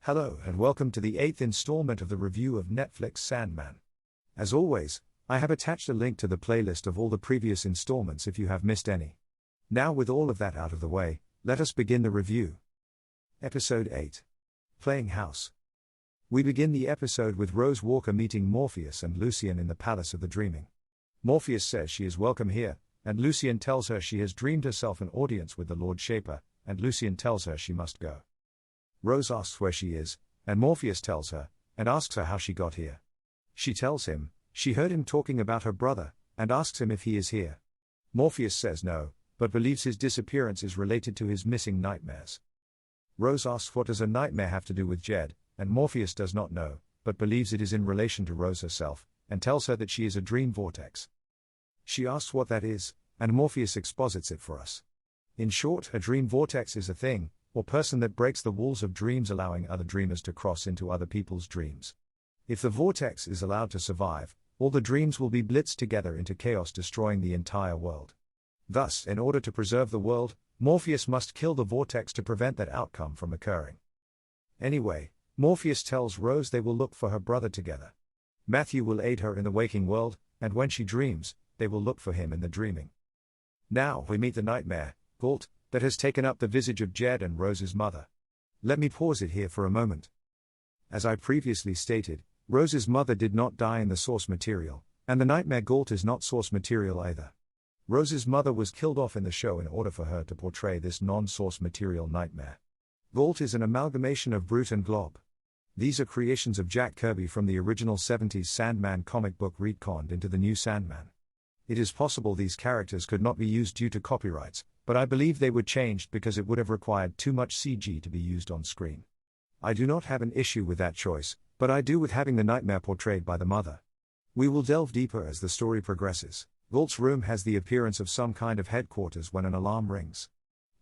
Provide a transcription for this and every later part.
Hello and welcome to the 8th installment of the review of Netflix Sandman. As always, I have attached a link to the playlist of all the previous installments if you have missed any. Now with all of that out of the way, let us begin the review. Episode 8. Playing House. We begin the episode with Rose Walker meeting Morpheus and Lucien in the Palace of the Dreaming. Morpheus says she is welcome here, and Lucien tells her she has dreamed herself an audience with the Lord Shaper, and Lucien tells her she must go. Rose asks where she is, and Morpheus tells her, and asks her how she got here. She tells him, she heard him talking about her brother, and asks him if he is here. Morpheus says no, but believes his disappearance is related to his missing nightmares. Rose asks what does a nightmare have to do with Jed, and Morpheus does not know, but believes it is in relation to Rose herself, and tells her that she is a dream vortex. She asks what that is, and Morpheus exposits it for us. In short, a dream vortex is a thing, or person that breaks the walls of dreams, allowing other dreamers to cross into other people's dreams. If the vortex is allowed to survive, all the dreams will be blitzed together into chaos, destroying the entire world. Thus, in order to preserve the world, Morpheus must kill the vortex to prevent that outcome from occurring. Anyway, Morpheus tells Rose they will look for her brother together. Matthew will aid her in the waking world, and when she dreams, they will look for him in the dreaming. Now we meet the nightmare, Colt, that has taken up the visage of Jed and Rose's mother. Let me pause it here for a moment. As I previously stated, Rose's mother did not die in the source material, and the nightmare Colt is not source material either. Rose's mother was killed off in the show in order for her to portray this non-source material nightmare. Colt is an amalgamation of Brute and Glob. These are creations of Jack Kirby from the original 70s Sandman comic book retconned into the new Sandman. It is possible these characters could not be used due to copyrights, but I believe they were changed because it would have required too much CG to be used on screen. I do not have an issue with that choice, but I do with having the nightmare portrayed by the mother. We will delve deeper as the story progresses. Colt's room has the appearance of some kind of headquarters when an alarm rings.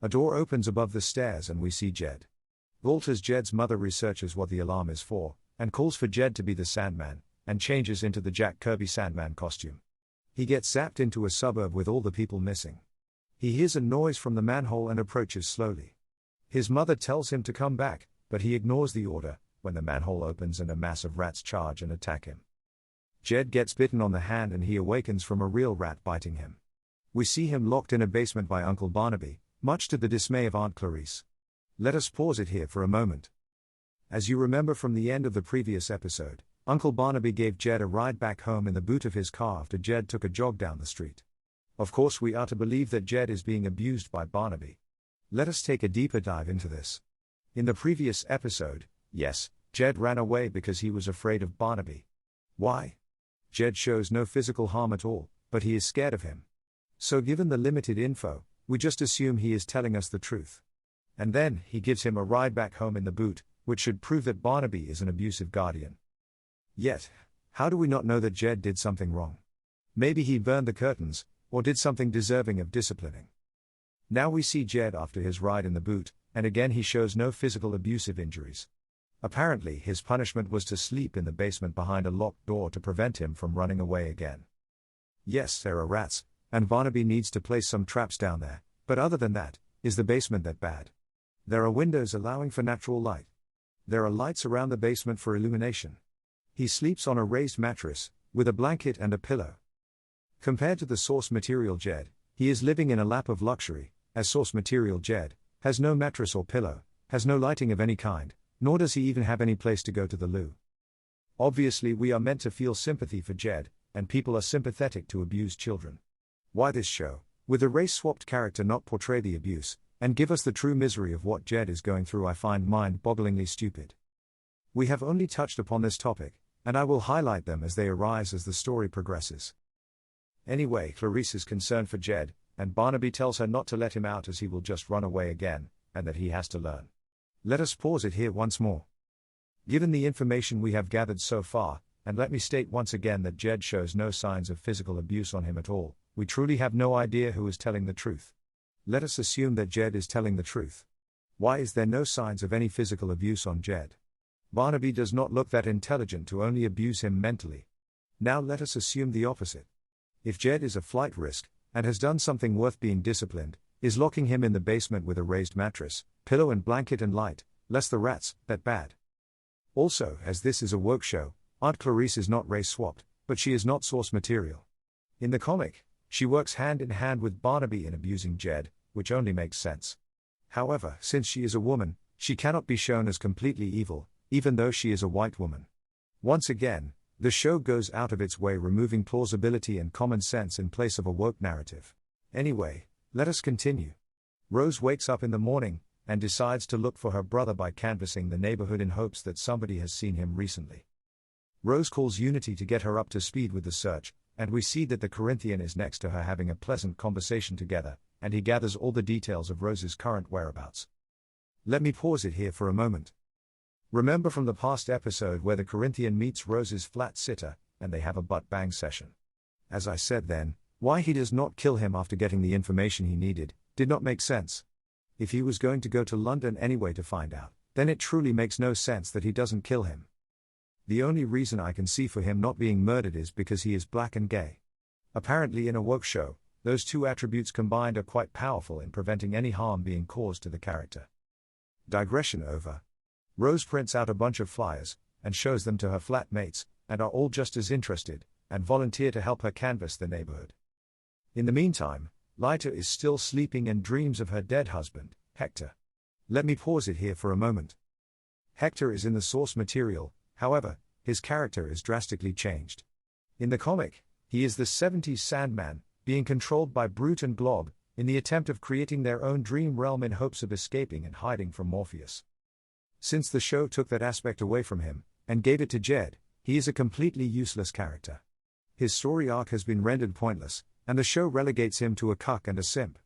A door opens above the stairs and we see Jed. Colt as Jed's mother researches what the alarm is for, and calls for Jed to be the Sandman, and changes into the Jack Kirby Sandman costume. He gets zapped into a suburb with all the people missing. He hears a noise from the manhole and approaches slowly. His mother tells him to come back, but he ignores the order, when the manhole opens and a mass of rats charge and attack him. Jed gets bitten on the hand and he awakens from a real rat biting him. We see him locked in a basement by Uncle Barnaby, much to the dismay of Aunt Clarice. Let us pause it here for a moment. As you remember from the end of the previous episode, Uncle Barnaby gave Jed a ride back home in the boot of his car after Jed took a jog down the street. Of course we are to believe that Jed is being abused by Barnaby. Let us take a deeper dive into this. In the previous episode, yes, Jed ran away because he was afraid of Barnaby. Why? Jed shows no physical harm at all, but he is scared of him. So given the limited info, we just assume he is telling us the truth. And then, he gives him a ride back home in the boot, which should prove that Barnaby is an abusive guardian. Yet, how do we not know that Jed did something wrong? Maybe he burned the curtains, or did something deserving of disciplining. Now we see Jed after his ride in the boot, and again he shows no physical abusive injuries. Apparently his punishment was to sleep in the basement behind a locked door to prevent him from running away again. Yes, there are rats, and Barnaby needs to place some traps down there, but other than that, is the basement that bad? There are windows allowing for natural light. There are lights around the basement for illumination. He sleeps on a raised mattress, with a blanket and a pillow. Compared to the source material Jed, he is living in a lap of luxury, as source material Jed has no mattress or pillow, has no lighting of any kind, nor does he even have any place to go to the loo. Obviously we are meant to feel sympathy for Jed, and people are sympathetic to abused children. Why this show, with a race-swapped character, not portray the abuse, and give us the true misery of what Jed is going through, I find mind-bogglingly stupid. We have only touched upon this topic, and I will highlight them as they arise as the story progresses. Anyway, Clarice is concerned for Jed, and Barnaby tells her not to let him out as he will just run away again, and that he has to learn. Let us pause it here once more. Given the information we have gathered so far, and let me state once again that Jed shows no signs of physical abuse on him at all, we truly have no idea who is telling the truth. Let us assume that Jed is telling the truth. Why is there no signs of any physical abuse on Jed? Barnaby does not look that intelligent to only abuse him mentally. Now let us assume the opposite. If Jed is a flight risk, and has done something worth being disciplined, is locking him in the basement with a raised mattress, pillow and blanket and light, lest the rats, that bad. Also, as this is a woke show, Aunt Clarice is not race-swapped, but she is not source material. In the comic, she works hand in hand with Barnaby in abusing Jed, which only makes sense. However, since she is a woman, she cannot be shown as completely evil, even though she is a white woman. Once again, the show goes out of its way removing plausibility and common sense in place of a woke narrative. Anyway, let us continue. Rose wakes up in the morning, and decides to look for her brother by canvassing the neighborhood in hopes that somebody has seen him recently. Rose calls Unity to get her up to speed with the search, and we see that the Corinthian is next to her having a pleasant conversation together, and he gathers all the details of Rose's current whereabouts. Let me pause it here for a moment. Remember from the past episode where the Corinthian meets Rose's flat sitter, and they have a butt-bang session. As I said then, why he does not kill him after getting the information he needed, did not make sense. If he was going to go to London anyway to find out, then it truly makes no sense that he doesn't kill him. The only reason I can see for him not being murdered is because he is black and gay. Apparently in a woke show, those two attributes combined are quite powerful in preventing any harm being caused to the character. Digression over. Rose prints out a bunch of flyers, and shows them to her flatmates, and are all just as interested, and volunteer to help her canvass the neighborhood. In the meantime, Lyta is still sleeping and dreams of her dead husband, Hector. Let me pause it here for a moment. Hector is in the source material, however, his character is drastically changed. In the comic, he is the 70s Sandman, being controlled by Brute and Glob, in the attempt of creating their own dream realm in hopes of escaping and hiding from Morpheus. Since the show took that aspect away from him, and gave it to Jed, he is a completely useless character. His story arc has been rendered pointless, and the show relegates him to a cuck and a simp.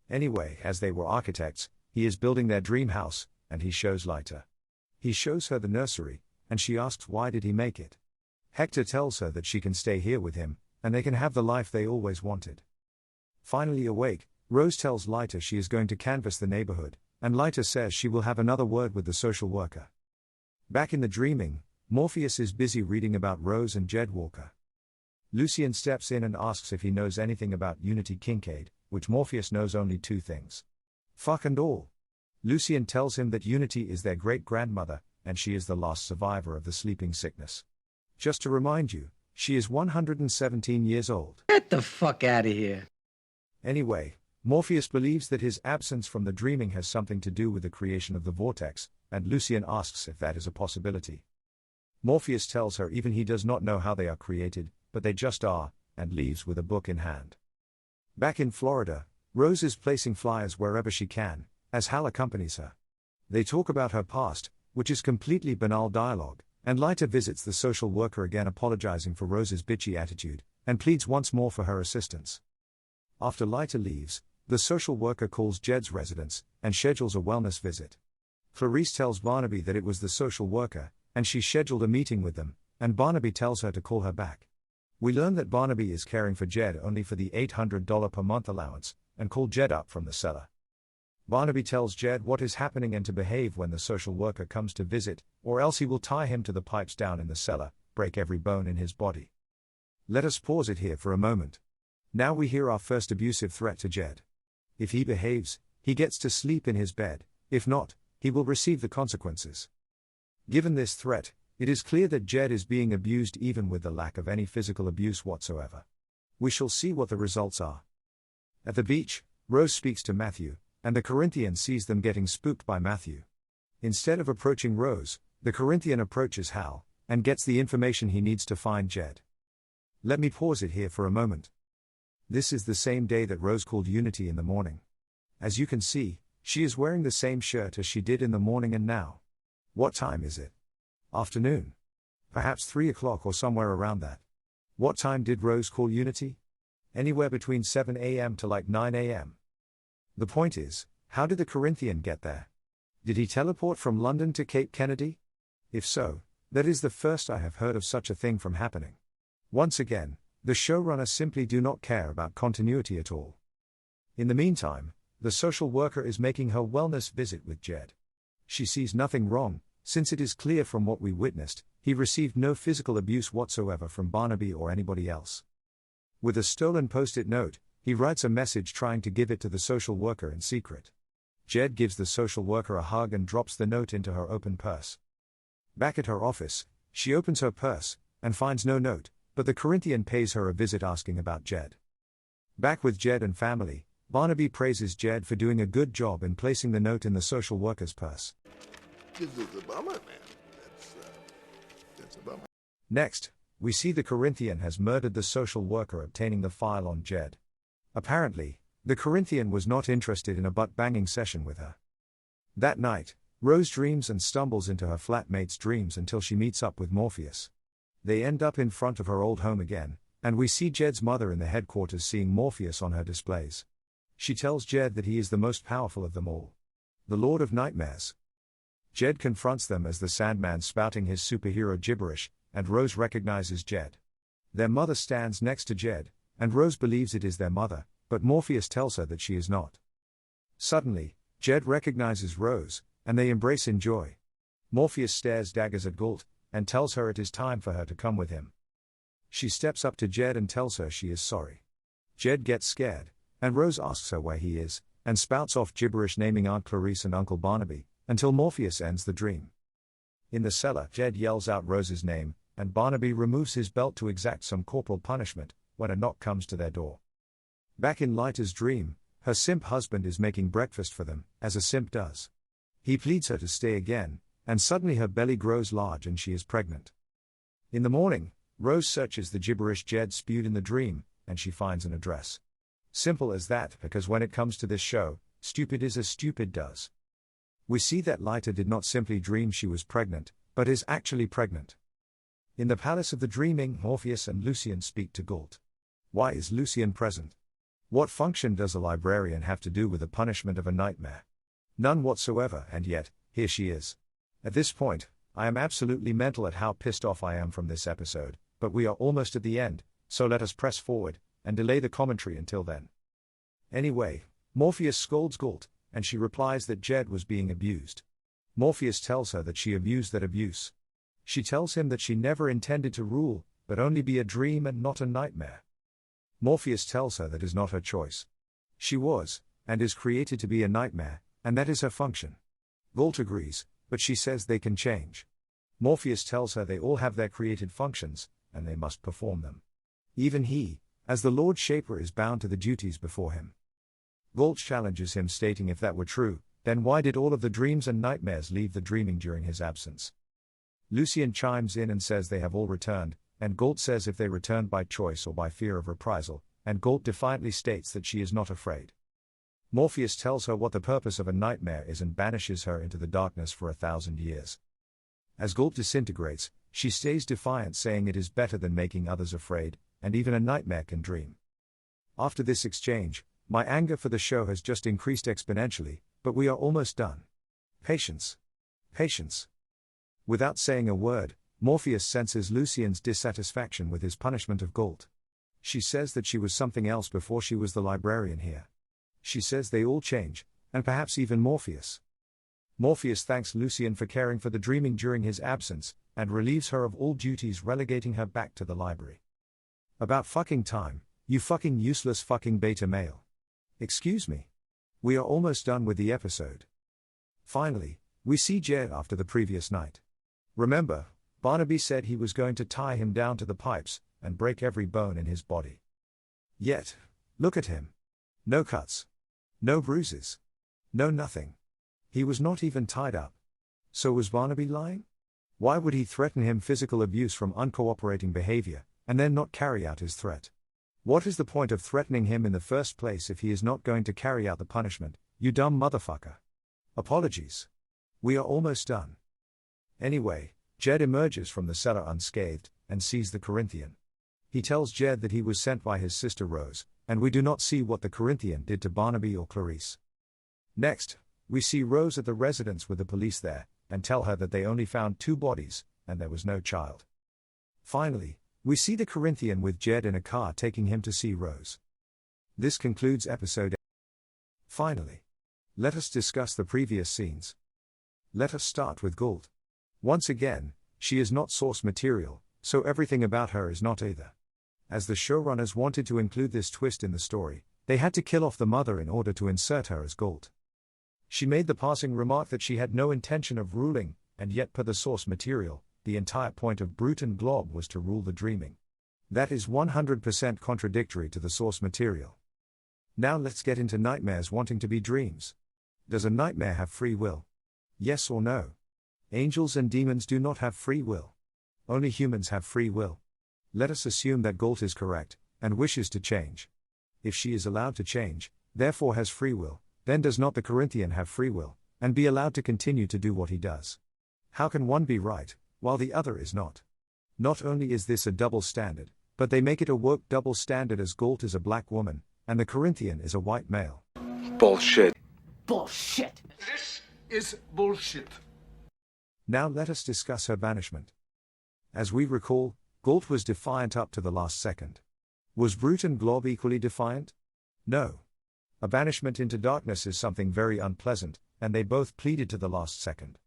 Anyway, as they were architects, he is building their dream house, and he shows Lyta. He shows her the nursery, and she asks why did he make it. Hector tells her that she can stay here with him, and they can have the life they always wanted. Finally awake, Rose tells Lyta she is going to canvass the neighborhood, and Lyta says she will have another word with the social worker. Back in the dreaming, Morpheus is busy reading about Rose and Jed Walker. Lucien steps in and asks if he knows anything about Unity Kincaid, which Morpheus knows only two things. Fuck and all. Lucien tells him that Unity is their great-grandmother, and she is the last survivor of the sleeping sickness. Just to remind you, she is 117 years old. Get the fuck out of here. Anyway, Morpheus believes that his absence from the dreaming has something to do with the creation of the vortex, and Lucien asks if that is a possibility. Morpheus tells her even he does not know how they are created, but they just are, and leaves with a book in hand. Back in Florida, Rose is placing flyers wherever she can, as Hal accompanies her. They talk about her past, which is completely banal dialogue, and Lyta visits the social worker again apologizing for Rose's bitchy attitude, and pleads once more for her assistance. After Lyta leaves, the social worker calls Jed's residence, and schedules a wellness visit. Clarice tells Barnaby that it was the social worker, and she scheduled a meeting with them, and Barnaby tells her to call her back. We learn that Barnaby is caring for Jed only for the $800 per month allowance, and called Jed up from the cellar. Barnaby tells Jed what is happening and to behave when the social worker comes to visit, or else he will tie him to the pipes down in the cellar, break every bone in his body. Let us pause it here for a moment. Now we hear our first abusive threat to Jed. If he behaves, he gets to sleep in his bed, if not, he will receive the consequences. Given this threat, it is clear that Jed is being abused even with the lack of any physical abuse whatsoever. We shall see what the results are. At the beach, Rose speaks to Matthew, and the Corinthian sees them getting spooked by Matthew. Instead of approaching Rose, the Corinthian approaches Hal, and gets the information he needs to find Jed. Let me pause it here for a moment. This is the same day that Rose called Unity in the morning. As you can see, she is wearing the same shirt as she did in the morning and now. What time is it? Afternoon. Perhaps 3 o'clock or somewhere around that. What time did Rose call Unity? Anywhere between 7 a.m. to like 9 a.m. The point is, how did the Corinthian get there? Did he teleport from London to Cape Kennedy? If so, that is the first I have heard of such a thing from happening. Once again, the showrunners simply do not care about continuity at all. In the meantime, the social worker is making her wellness visit with Jed. She sees nothing wrong, since it is clear from what we witnessed, he received no physical abuse whatsoever from Barnaby or anybody else. With a stolen post-it note, he writes a message trying to give it to the social worker in secret. Jed gives the social worker a hug and drops the note into her open purse. Back at her office, she opens her purse and finds no note, but the Corinthian pays her a visit asking about Jed. Back with Jed and family, Barnaby praises Jed for doing a good job in placing the note in the social worker's purse. This is a bummer, man. That's a bummer. Next, we see the Corinthian has murdered the social worker obtaining the file on Jed. Apparently, the Corinthian was not interested in a butt-banging session with her. That night, Rose dreams and stumbles into her flatmate's dreams until she meets up with Morpheus. They end up in front of her old home again, and we see Jed's mother in the headquarters seeing Morpheus on her displays. She tells Jed that he is the most powerful of them all. The Lord of Nightmares. Jed confronts them as the Sandman spouting his superhero gibberish, and Rose recognizes Jed. Their mother stands next to Jed, and Rose believes it is their mother, but Morpheus tells her that she is not. Suddenly, Jed recognizes Rose, and they embrace in joy. Morpheus stares daggers at Colt, and tells her it is time for her to come with him. She steps up to Jed and tells her she is sorry. Jed gets scared, and Rose asks her where he is, and spouts off gibberish naming Aunt Clarice and Uncle Barnaby, until Morpheus ends the dream. In the cellar, Jed yells out Rose's name, and Barnaby removes his belt to exact some corporal punishment, when a knock comes to their door. Back in Lyta's dream, her simp husband is making breakfast for them, as a simp does. He pleads her to stay again, and suddenly her belly grows large and she is pregnant. In the morning, Rose searches the gibberish Jed spewed in the dream, and she finds an address. Simple as that, because when it comes to this show, stupid is as stupid does. We see that Lyta did not simply dream she was pregnant, but is actually pregnant. In the Palace of the Dreaming, Morpheus and Lucien speak to Colt. Why is Lucien present? What function does a librarian have to do with the punishment of a nightmare? None whatsoever, and yet, here she is. At this point, I am absolutely mental at how pissed off I am from this episode, but we are almost at the end, so let us press forward, and delay the commentary until then. Anyway, Morpheus scolds Colt, and she replies that Jed was being abused. Morpheus tells her that she abused that abuse. She tells him that she never intended to rule, but only be a dream and not a nightmare. Morpheus tells her that is not her choice. She was, and is created to be a nightmare, and that is her function. Colt agrees, but she says they can change. Morpheus tells her they all have their created functions, and they must perform them. Even he, as the Lord Shaper, is bound to the duties before him. Colt challenges him, stating if that were true, then why did all of the dreams and nightmares leave the dreaming during his absence? Lucien chimes in and says they have all returned, and Colt says if they returned by choice or by fear of reprisal, and Colt defiantly states that she is not afraid. Morpheus tells her what the purpose of a nightmare is and banishes her into the darkness for 1,000 years. As Colt disintegrates, she stays defiant, saying it is better than making others afraid, and even a nightmare can dream. After this exchange, my anger for the show has just increased exponentially, but we are almost done. Patience. Patience. Without saying a word, Morpheus senses Lucien's dissatisfaction with his punishment of Colt. She says that she was something else before she was the librarian here. She says they all change, and perhaps even Morpheus. Morpheus thanks Lucien for caring for the dreaming during his absence, and relieves her of all duties, relegating her back to the library. About fucking time, you fucking useless fucking beta male. Excuse me. We are almost done with the episode. Finally, we see Jed after the previous night. Remember, Barnaby said he was going to tie him down to the pipes, and break every bone in his body. Yet, look at him. No cuts. No bruises. No nothing. He was not even tied up. So was Barnaby lying? Why would he threaten him physical abuse from uncooperating behavior, and then not carry out his threat? What is the point of threatening him in the first place if he is not going to carry out the punishment, you dumb motherfucker? Apologies. We are almost done. Anyway, Jed emerges from the cellar unscathed, and sees the Corinthian. He tells Jed that he was sent by his sister Rose, and we do not see what the Corinthian did to Barnaby or Clarice. Next, we see Rose at the residence with the police there, and tell her that they only found 2 bodies, and there was no child. Finally, we see the Corinthian with Jed in a car taking him to see Rose. This concludes episode 8. Finally, let us discuss the previous scenes. Let us start with Colt. Once again, she is not source material, so everything about her is not either. As the showrunners wanted to include this twist in the story, they had to kill off the mother in order to insert her as Colt. She made the passing remark that she had no intention of ruling, and yet per the source material, the entire point of Brute and Glob was to rule the dreaming. That is 100% contradictory to the source material. Now let's get into nightmares wanting to be dreams. Does a nightmare have free will? Yes or no? Angels and demons do not have free will. Only humans have free will. Let us assume that Colt is correct, and wishes to change. If she is allowed to change, therefore has free will, then does not the Corinthian have free will, and be allowed to continue to do what he does? How can one be right, while the other is not? Not only is this a double standard, but they make it a woke double standard as Colt is a black woman, and the Corinthian is a white male. Bullshit. Bullshit. This is bullshit. Now let us discuss her banishment. As we recall, Colt was defiant up to the last second. Was Brute and Glob equally defiant? No. A banishment into darkness is something very unpleasant, and they both pleaded to the last second.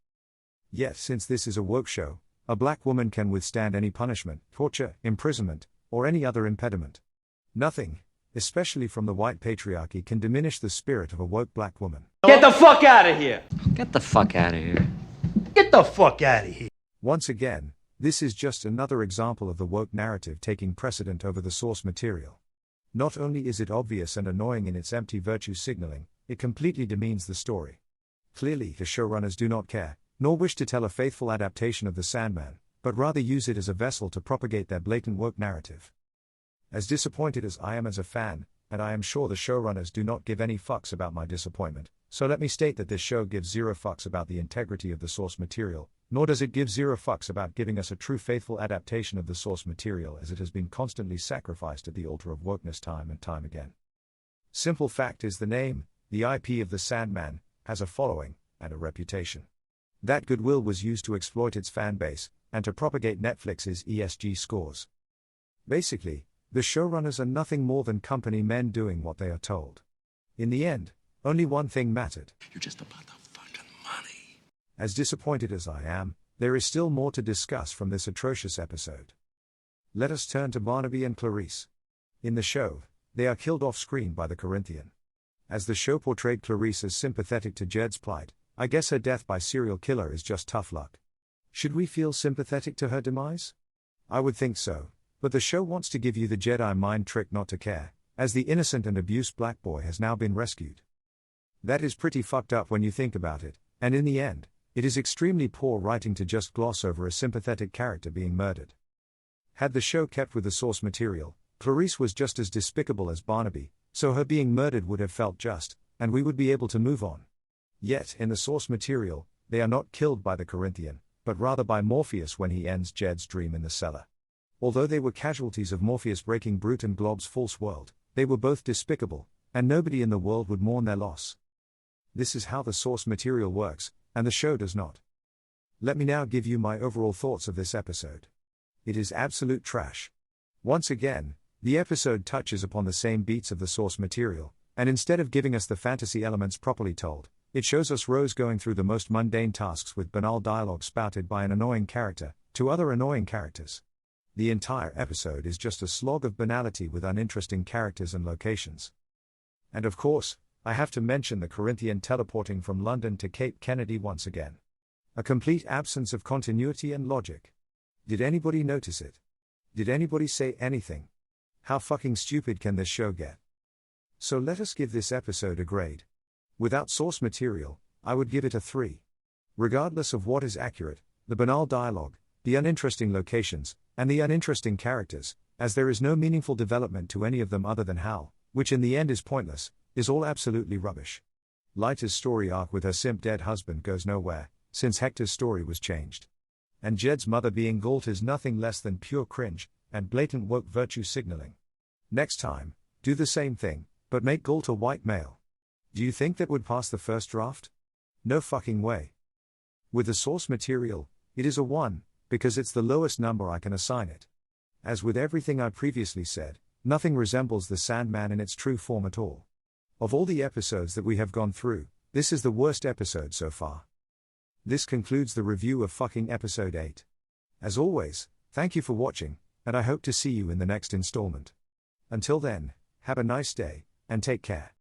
Yet since this is a woke show, a black woman can withstand any punishment, torture, imprisonment, or any other impediment. Nothing, especially from the white patriarchy, can diminish the spirit of a woke black woman. Get the fuck out of here! Get the fuck out of here. Get the fuck out of here! Once again, this is just another example of the woke narrative taking precedent over the source material. Not only is it obvious and annoying in its empty virtue signaling, it completely demeans the story. Clearly, the showrunners do not care, nor wish to tell a faithful adaptation of the Sandman, but rather use it as a vessel to propagate their blatant woke narrative. As disappointed as I am as a fan, and I am sure the showrunners do not give any fucks about my disappointment, so let me state that this show gives zero fucks about the integrity of the source material, nor does it give zero fucks about giving us a true faithful adaptation of the source material, as it has been constantly sacrificed at the altar of wokeness time and time again. Simple fact is the name, the IP of the Sandman, has a following, and a reputation. That goodwill was used to exploit its fan base, and to propagate Netflix's ESG scores. Basically, the showrunners are nothing more than company men doing what they are told. In the end, only one thing mattered. You're just about the fucking money. As disappointed as I am, there is still more to discuss from this atrocious episode. Let us turn to Barnaby and Clarice. In the show, they are killed off-screen by the Corinthian. As the show portrayed Clarice as sympathetic to Jed's plight, I guess her death by serial killer is just tough luck. Should we feel sympathetic to her demise? I would think so, but the show wants to give you the Jedi mind trick not to care, as the innocent and abused black boy has now been rescued. That is pretty fucked up when you think about it, and in the end, it is extremely poor writing to just gloss over a sympathetic character being murdered. Had the show kept with the source material, Clarice was just as despicable as Barnaby, so her being murdered would have felt just, and we would be able to move on. Yet, in the source material, they are not killed by the Corinthian, but rather by Morpheus when he ends Jed's dream in the cellar. Although they were casualties of Morpheus breaking Brute and Glob's false world, they were both despicable, and nobody in the world would mourn their loss. This is how the source material works, and the show does not. Let me now give you my overall thoughts of this episode. It is absolute trash. Once again, the episode touches upon the same beats of the source material, and instead of giving us the fantasy elements properly told, it shows us Rose going through the most mundane tasks with banal dialogue spouted by an annoying character, to other annoying characters. The entire episode is just a slog of banality with uninteresting characters and locations. And of course, I have to mention the Corinthian teleporting from London to Cape Kennedy once again. A complete absence of continuity and logic. Did anybody notice it? Did anybody say anything? How fucking stupid can this show get? So let us give this episode a grade. Without source material, I would give it a 3. Regardless of what is accurate, the banal dialogue, the uninteresting locations, and the uninteresting characters, as there is no meaningful development to any of them other than Hal, which in the end is pointless, is all absolutely rubbish. Lyta's story arc with her simp dead husband goes nowhere, since Hector's story was changed. And Jed's mother being Colt is nothing less than pure cringe, and blatant woke virtue signaling. Next time, do the same thing, but make Colt a white male. Do you think that would pass the first draft? No fucking way. With the source material, it is a 1, because it's the lowest number I can assign it. As with everything I previously said, nothing resembles the Sandman in its true form at all. Of all the episodes that we have gone through, this is the worst episode so far. This concludes the review of fucking episode 8. As always, thank you for watching, and I hope to see you in the next installment. Until then, have a nice day, and take care.